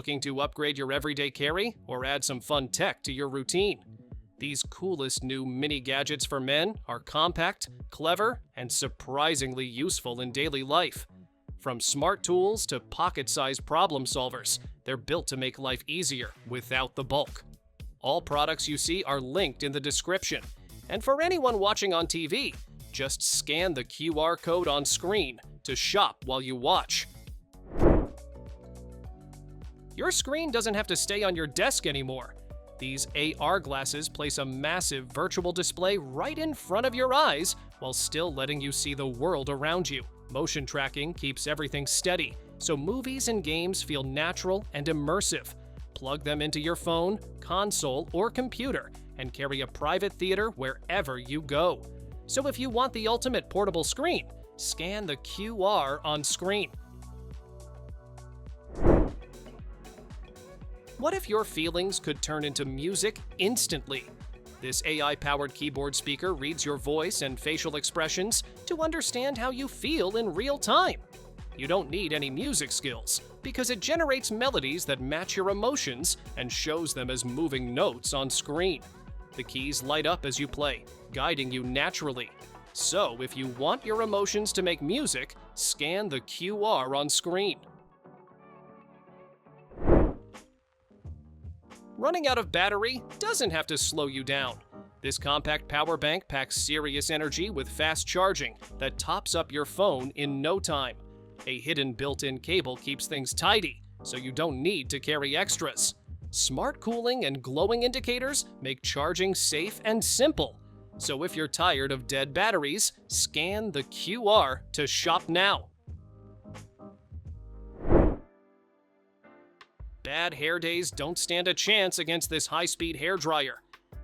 Looking to upgrade your everyday carry or add some fun tech to your routine? These coolest new mini gadgets for men are compact, clever, and surprisingly useful in daily life. From smart tools to pocket-sized problem solvers, they're built to make life easier without the bulk. All products you see are linked in the description. And for anyone watching on TV, just scan the QR code on screen to shop while you watch. Your screen doesn't have to stay on your desk anymore. These AR glasses place a massive virtual display right in front of your eyes while still letting you see the world around you. Motion tracking keeps everything steady, so movies and games feel natural and immersive. Plug them into your phone, console, or computer and carry a private theater wherever you go. So if you want the ultimate portable screen, scan the QR on screen. What if your feelings could turn into music instantly? This AI-powered keyboard speaker reads your voice and facial expressions to understand how you feel in real time. You don't need any music skills, because it generates melodies that match your emotions and shows them as moving notes on screen. The keys light up as you play, guiding you naturally. So if you want your emotions to make music, scan the QR on screen. Running out of battery doesn't have to slow you down. This compact power bank packs serious energy with fast charging that tops up your phone in no time. A hidden built-in cable keeps things tidy, so you don't need to carry extras. Smart cooling and glowing indicators make charging safe and simple. So if you're tired of dead batteries, scan the QR to shop now. Bad hair days don't stand a chance against this high-speed hairdryer.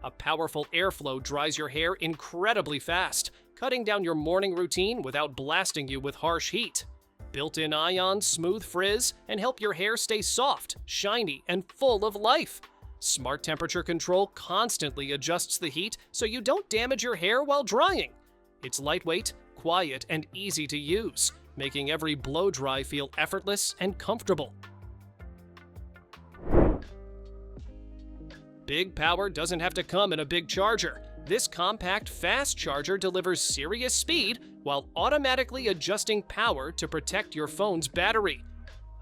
A powerful airflow dries your hair incredibly fast, cutting down your morning routine without blasting you with harsh heat. Built-in ions smooth frizz and help your hair stay soft, shiny, and full of life. Smart temperature control constantly adjusts the heat so you don't damage your hair while drying. It's lightweight, quiet, and easy to use, making every blow-dry feel effortless and comfortable. Big power doesn't have to come in a big charger. This compact, fast charger delivers serious speed while automatically adjusting power to protect your phone's battery.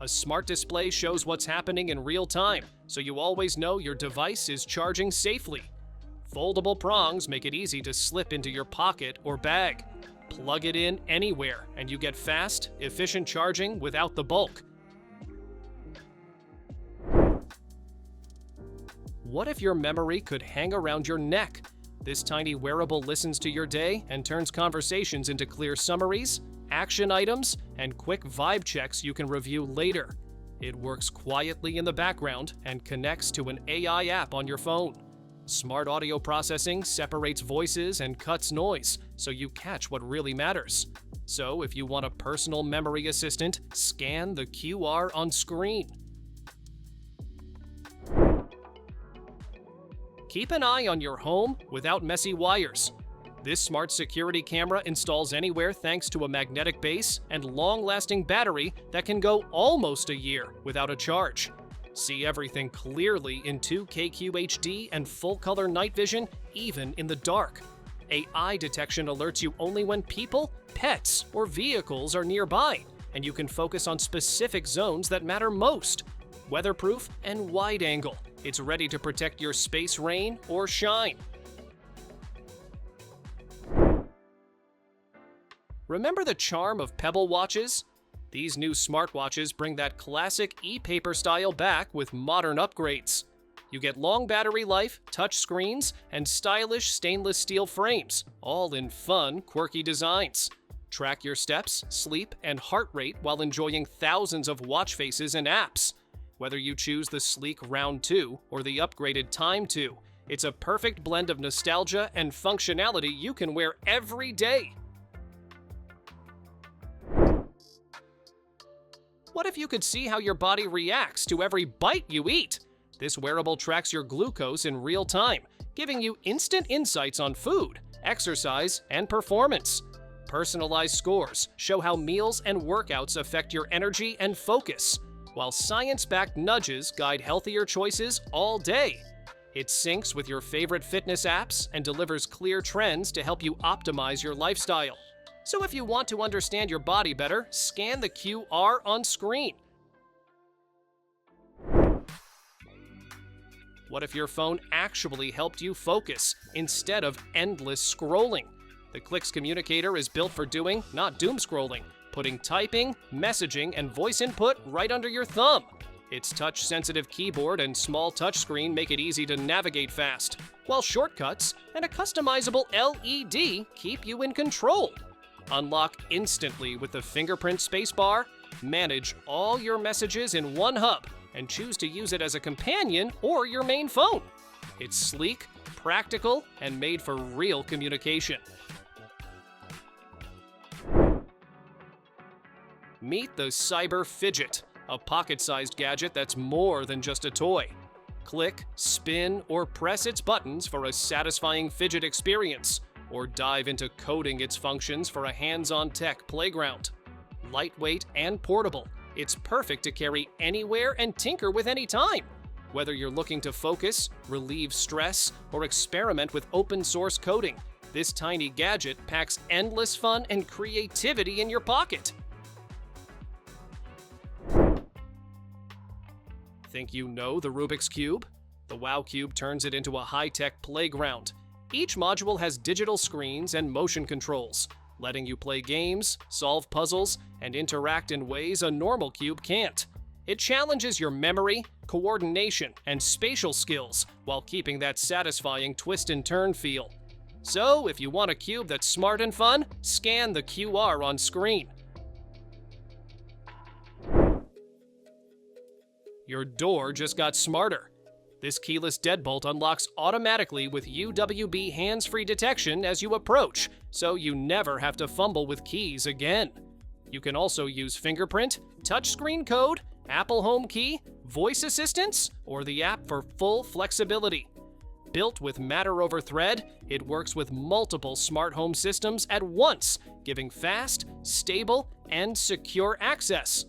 A smart display shows what's happening in real time, so you always know your device is charging safely. Foldable prongs make it easy to slip into your pocket or bag. Plug it in anywhere, and you get fast, efficient charging without the bulk. What if your memory could hang around your neck? This tiny wearable listens to your day and turns conversations into clear summaries, action items, and quick vibe checks you can review later. It works quietly in the background and connects to an AI app on your phone. Smart audio processing separates voices and cuts noise, so you catch what really matters. So if you want a personal memory assistant, scan the QR on screen. Keep an eye on your home without messy wires. This smart security camera installs anywhere thanks to a magnetic base and long-lasting battery that can go almost a year without a charge. See everything clearly in 2K QHD and full-color night vision, even in the dark. AI detection alerts you only when people, pets, or vehicles are nearby, and you can focus on specific zones that matter most. Weatherproof and wide angle. It's ready to protect your space, rain, or shine. Remember the charm of Pebble watches? These new smartwatches bring that classic e-paper style back with modern upgrades. You get long battery life, touch screens, and stylish stainless steel frames, all in fun, quirky designs. Track your steps, sleep, and heart rate while enjoying thousands of watch faces and apps. Whether you choose the sleek Round 2 or the upgraded Time 2, it's a perfect blend of nostalgia and functionality you can wear every day. What if you could see how your body reacts to every bite you eat? This wearable tracks your glucose in real time, giving you instant insights on food, exercise, and performance. Personalized scores show how meals and workouts affect your energy and focus. while science-backed nudges guide healthier choices all day. It syncs with your favorite fitness apps and delivers clear trends to help you optimize your lifestyle. So if you want to understand your body better, scan the QR on screen. What if your phone actually helped you focus instead of endless scrolling? The Clicks communicator is built for doing, not doom scrolling, putting typing, messaging, and voice input right under your thumb. Its touch-sensitive keyboard and small touchscreen make it easy to navigate fast, while shortcuts and a customizable LED keep you in control. Unlock instantly with the fingerprint spacebar, manage all your messages in one hub, and choose to use it as a companion or your main phone. It's sleek, practical, and made for real communication. Meet the Cyber Fidget, a pocket-sized gadget that's more than just a toy. Click, spin, or press its buttons for a satisfying fidget experience, or dive into coding its functions for a hands-on tech playground. Lightweight and portable, it's perfect to carry anywhere and tinker with any time. Whether you're looking to focus, relieve stress, or experiment with open-source coding, this tiny gadget packs endless fun and creativity in your pocket. Think you know the Rubik's Cube? The WOW Cube turns it into a high-tech playground. Each module has digital screens and motion controls, letting you play games, solve puzzles, and interact in ways a normal cube can't. It challenges your memory, coordination, and spatial skills while keeping that satisfying twist and turn feel. So, if you want a cube that's smart and fun, scan the QR on screen. Your door just got smarter. This keyless deadbolt unlocks automatically with UWB hands-free detection as you approach, so you never have to fumble with keys again. You can also use fingerprint, touchscreen code, Apple Home Key, voice assistance, or the app for full flexibility. Built with Matter over Thread, it works with multiple smart home systems at once, giving fast, stable, and secure access.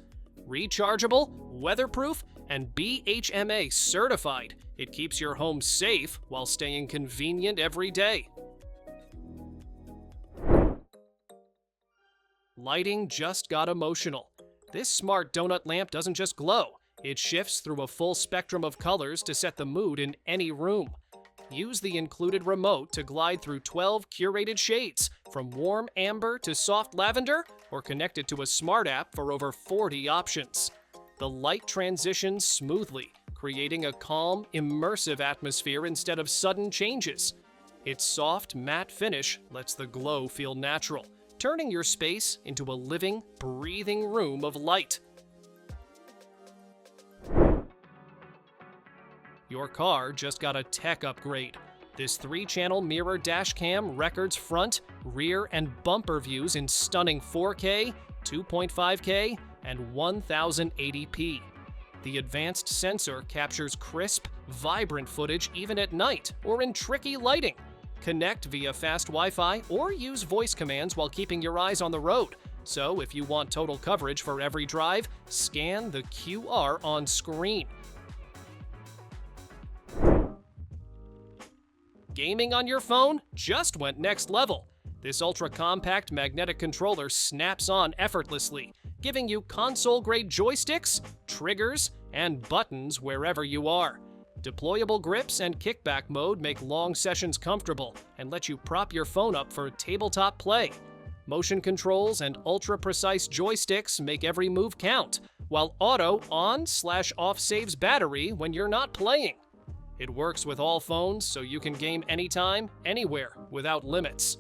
Rechargeable, weatherproof, and BHMA certified, it keeps your home safe while staying convenient every day. Lighting just got emotional. This smart donut lamp doesn't just glow, it shifts through a full spectrum of colors to set the mood in any room. Use the included remote to glide through 12 curated shades, from warm amber to soft lavender, or connect it to a smart app for over 40 options. The light transitions smoothly, creating a calm, immersive atmosphere instead of sudden changes. Its soft, matte finish lets the glow feel natural, turning your space into a living, breathing room of light. Your car just got a tech upgrade. This 3-channel mirror dashcam records front, rear, and bumper views in stunning 4K, 2.5K, and 1080p. The advanced sensor captures crisp, vibrant footage even at night or in tricky lighting. Connect via fast Wi-Fi or use voice commands while keeping your eyes on the road. So if you want total coverage for every drive, scan the QR on screen. Gaming on your phone just went next level. This ultra-compact magnetic controller snaps on effortlessly, giving you console-grade joysticks, triggers, and buttons wherever you are. Deployable grips and kickback mode make long sessions comfortable and let you prop your phone up for tabletop play. Motion controls and ultra-precise joysticks make every move count, while auto on/off saves battery when you're not playing. It works with all phones, so you can game anytime, anywhere, without limits.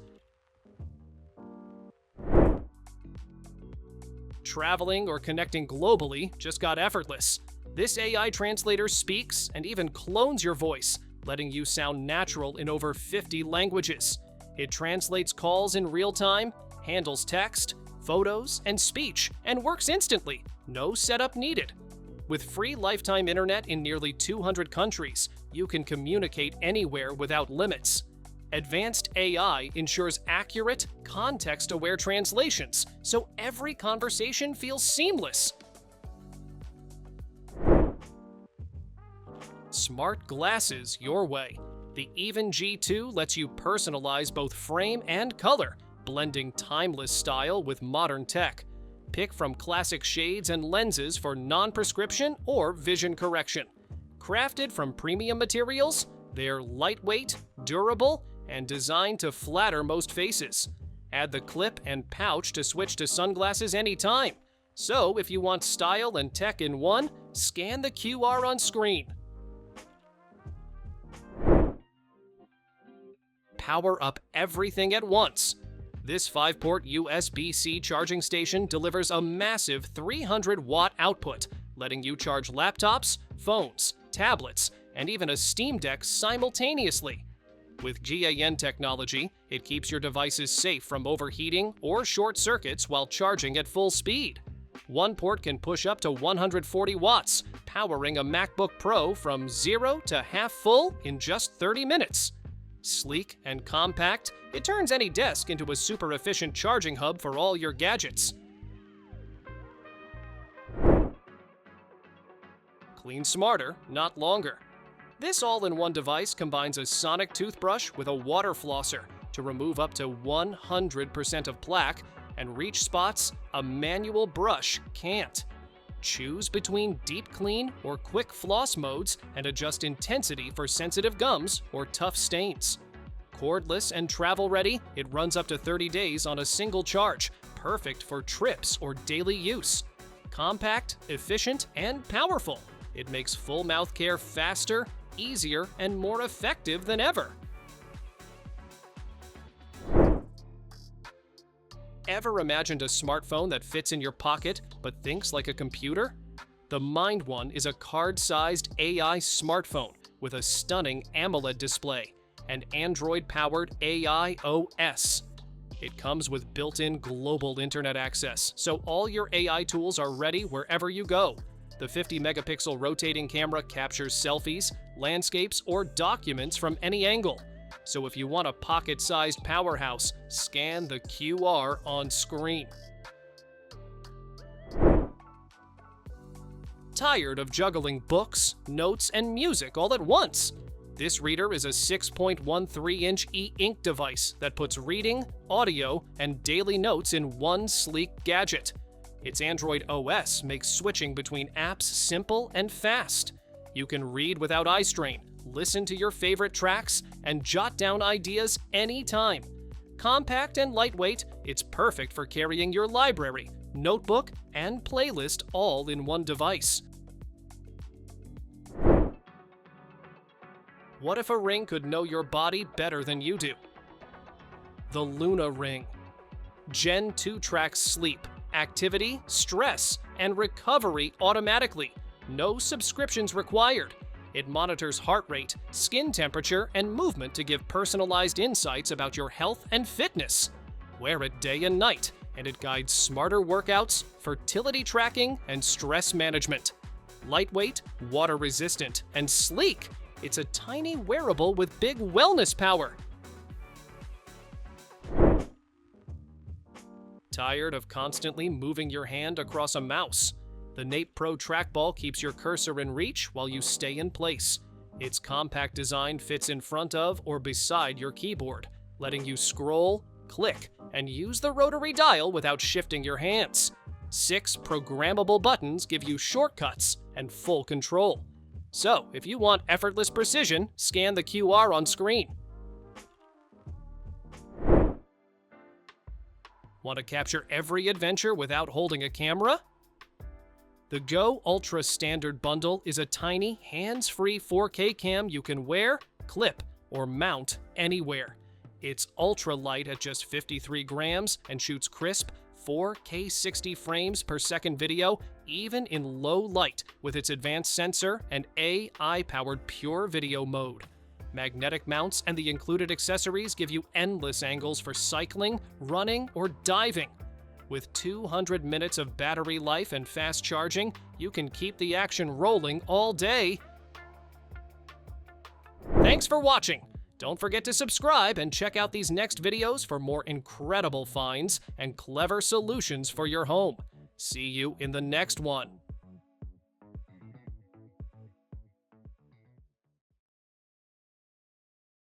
Traveling or connecting globally just got effortless. This AI translator speaks and even clones your voice, letting you sound natural in over 50 languages. It translates calls in real time, handles text, photos, and speech, and works instantly. No setup needed. With free lifetime internet in nearly 200 countries, you can communicate anywhere without limits. Advanced AI ensures accurate, context-aware translations, so every conversation feels seamless. Smart glasses your way. The Even G2 lets you personalize both frame and color, blending timeless style with modern tech. Pick from classic shades and lenses for non-prescription or vision correction. Crafted from premium materials, they're lightweight, durable, and designed to flatter most faces. Add the clip and pouch to switch to sunglasses anytime. So if you want style and tech in one, scan the QR on screen. Power up everything at once. This 5-port USB-C charging station delivers a massive 300-watt output, letting you charge laptops, phones, tablets, and even a Steam Deck simultaneously. With GaN technology, it keeps your devices safe from overheating or short circuits while charging at full speed. One port can push up to 140 watts, powering a MacBook Pro from 0 to half full in just 30 minutes. Sleek and compact, it turns any desk into a super efficient charging hub for all your gadgets. Clean smarter, not longer. This all-in-one device combines a sonic toothbrush with a water flosser to remove up to 100% of plaque and reach spots a manual brush can't. Choose between deep clean or quick floss modes and adjust intensity for sensitive gums or tough stains. Cordless and travel ready, it runs up to 30 days on a single charge, perfect for trips or daily use. Compact, efficient, and powerful, it makes full mouth care faster, easier, and more effective than ever. Ever imagined a smartphone that fits in your pocket but thinks like a computer? The Mind One is a card-sized AI smartphone with a stunning AMOLED display and Android-powered AI OS. It comes with built-in global internet access, so all your AI tools are ready wherever you go. The 50-megapixel rotating camera captures selfies, landscapes, or documents from any angle. So if you want a pocket-sized powerhouse, scan the QR on screen. Tired of juggling books, notes, and music all at once? This reader is a 6.13-inch e-ink device that puts reading, audio, and daily notes in one sleek gadget. Its Android OS makes switching between apps simple and fast. You can read without eye strain, listen to your favorite tracks, and jot down ideas anytime. Compact and lightweight, it's perfect for carrying your library, notebook, and playlist all in one device. What if a ring could know your body better than you do? The Luna Ring. Gen 2 tracks sleep, activity, stress, and recovery automatically. No subscriptions required. It monitors heart rate, skin temperature, and movement to give personalized insights about your health and fitness. Wear it day and night, and it guides smarter workouts, fertility tracking, and stress management. Lightweight, water-resistant, and sleek, it's a tiny wearable with big wellness power. Tired of constantly moving your hand across a mouse? The Nape Pro Trackball keeps your cursor in reach while you stay in place. Its compact design fits in front of or beside your keyboard, letting you scroll, click, and use the rotary dial without shifting your hands. 6 programmable buttons give you shortcuts and full control. So, if you want effortless precision, scan the QR on screen. Want to capture every adventure without holding a camera? The Go Ultra Standard Bundle is a tiny, hands-free 4K cam you can wear, clip, or mount anywhere. It's ultra-light at just 53 grams and shoots crisp 4K 60 frames per second video, even in low light, with its advanced sensor and AI-powered pure video mode. Magnetic mounts and the included accessories give you endless angles for cycling, running, or diving. With 200 minutes of battery life and fast charging, you can keep the action rolling all day. Thanks for watching! Don't forget to subscribe and check out these next videos for more incredible finds and clever solutions for your home. See you in the next one.